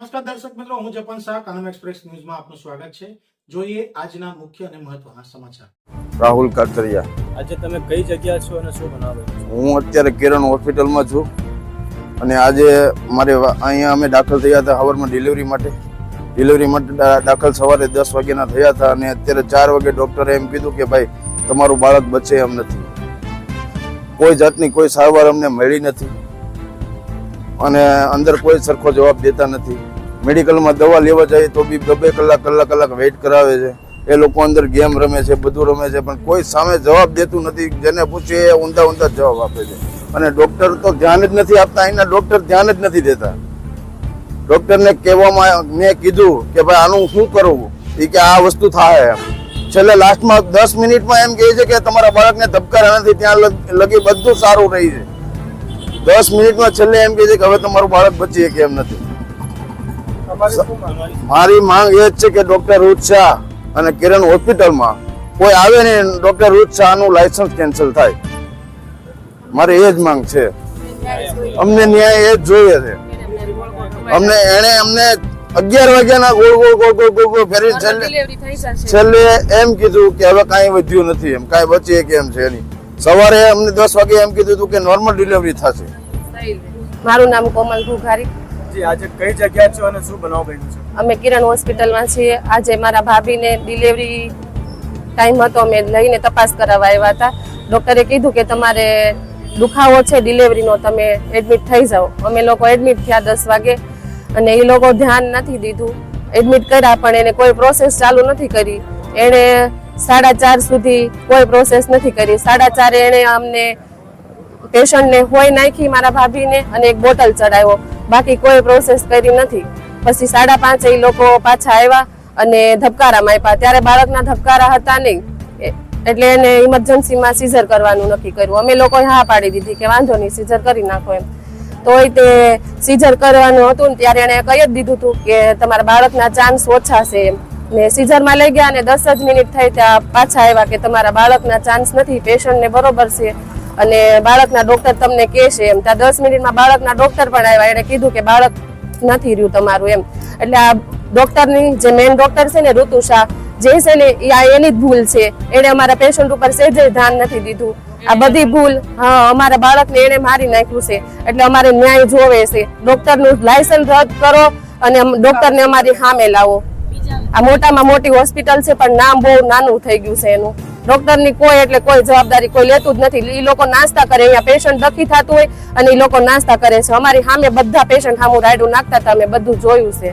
નમસ્કાર દર્શક મિત્રો, હું જપન શાહ, કાનમ એક્સપ્રેસ ન્યૂઝમાં આપનું સ્વાગત છે। જોઈએ આજના મુખ્ય અને મહત્વના સમાચાર। રાહુલ કાતરિયા। આજે તમે કઈ જગ્યા છો અને શું બનાવો છો? હું અત્યારે કિરણ હોસ્પિટલમાં છું અને આજે મારે અહીંયા અમે દાખલ થયા હતા સવારમાં ડિલિવરી માટે દાખલ સવારે 10 વાગ્યાના થયા હતા અને અત્યારે 4 વાગે ડૉક્ટરે એમ કીધું કે ભાઈ તમારું બાળક બચે એમ નથી। કોઈ જાતની કોઈ સારવાર અમને મળી નથી અને અંદર કોઈ સરખો જવાબ દેતા નથી। મેડિકલમાં દવા લેવા જાય તો બી 2 કલાક વેઇટ કરાવે છે। એ લોકો અંદર ગેમ રમે છે, બધું રમે છે, પણ કોઈ સામે જવાબ દેતું નથી। જેને પૂછીએ એ ઊંધા જવાબ આપે છે અને ડૉક્ટર તો ધ્યાન જ નથી આપતા। અહીંના ડૉક્ટર ધ્યાન જ નથી દેતા। ડૉક્ટરને કહેવામાં મેં કીધું કે ભાઈ આનું શું કરવું, એ કે આ વસ્તુ થાય એમ। છેલ્લે લાસ્ટમાં 10 મિનિટમાં એમ કહે છે કે તમારા બાળકને ધબકારા નથી, ત્યાં લગી બધું સારું રહી છે। 10 મિનિટમાં છેલ્લે એમ કહે છે કે હવે તમારું બાળક બચી કે એમ નથી। મારી માંગ એ જ છે કે ડૉક્ટર રૂચ શાહ અને કિરણ હોસ્પિટલમાં કોઈ આવે ને ડૉક્ટર રૂચ શાહનું લાયસન્સ કેન્સલ થાય। મારે એ જ માંગ છે। અમને ન્યાય એ જ જોઈએ છે। અમને 11 વાગ્યાના ગોળ ફેરી છેલ્લે એમ કીધું કે હવે કાંઈ વધ્યું નથી, એમ કાંઈ બચીએ કે એમ છે નહીં। સવારે અમને 10 વાગે એમ કીધું હતું કે નોર્મલ ડિલિવરી થશે। મારું નામ કોમલ ઘુઘારી। જી, આજે કઈ જગ્યા છો અને શું બનાવ બન્યું છે? અમે કિરણ હોસ્પિટલમાં છીએ। આજે મારા ભાભીને ડિલિવરી ટાઈમ હતો, અમે લઈને તપાસ કરાવવા આવ્યા હતા। ડૉક્ટરે કીધું કે તમારે દુખાવો છે ડિલિવરીનો, તમે એડમિટ થઈ જાઓ। અમે લોકો એડમિટ થયા 10 વાગે અને એ લોકો ધ્યાન નથી દીધું। એડમિટ કર્યા પણ એને કોઈ પ્રોસેસ ચાલુ નથી કરી। એણે 4:30 સુધી કોઈ પ્રોસેસ નથી કરી। 4:30 એણે અમને પેશન્ટને હોય નાખી મારા ભાભીને અને એક બોટલ ચડાવ્યો, બાકી કોઈ પ્રોસેસ કરી નથી। પછી 5:30 એ લોકો પાછા આવ્યા અને ધબકારામાં આપ્યા, ત્યારે બાળકના ધબકારા હતા નહીં, એટલે એને ઇમરજન્સીમાં સીઝર કરવાનું નક્કી કર્યું। અમે લોકોએ હા પાડી દીધી કે વાંધો નહીં, સીઝર કરી નાખો એમ। તોય તે સીઝર કરવાનું હતું ને ત્યારે એણે કહી જ દીધું હતું કે તમારા બાળકના ચાન્સ ઓછા છે એમ। ને સીઝરમાં લઈ ગયા અને 10 જ મિનિટ થઈ ત્યાં પાછા આવ્યા કે તમારા બાળકના ચાન્સ નથી, પેશન્ટને બરોબર છે અને બાળકના ડૉક્ટર તમને કહેશે એમ। ત્યાં 10 મિનિટમાં બાળકના ડૉક્ટર પણ આવ્યા, એણે કીધું કે બાળક નથી રહ્યું તમારું એમ। એટલે આ ડૉક્ટરની જે મેઇન ડૉક્ટર છે ને ઋતુ શાહ જે છે ને એની જ ભૂલ છે। એણે અમારા પેશન્ટ ઉપર સહેજે ધ્યાન નથી દીધું। આ બધી ભૂલ અમારા બાળકને એણે મારી નાખ્યું છે, એટલે અમારે ન્યાય જોવે છે। ડૉક્ટરનું લાયસન્સ રદ કરો અને ડૉક્ટરને અમારી સામે લાવો। આ મોટામાં મોટી હોસ્પિટલ છે પણ નામ બહુ નાનું થઈ ગયું છે એનું। ડૉક્ટરની કોઈ એટલે કોઈ જવાબદારી કોઈ લેતું જ નથી। એ લોકો નાસ્તા કરે, અહીંયા પેશન્ટ દખી થતું હોય અને એ લોકો નાસ્તા કરે છે। અમારી સામે બધા પેશન્ટ સામું રાયડું નાખતા હતા, અમે બધું જોયું છે।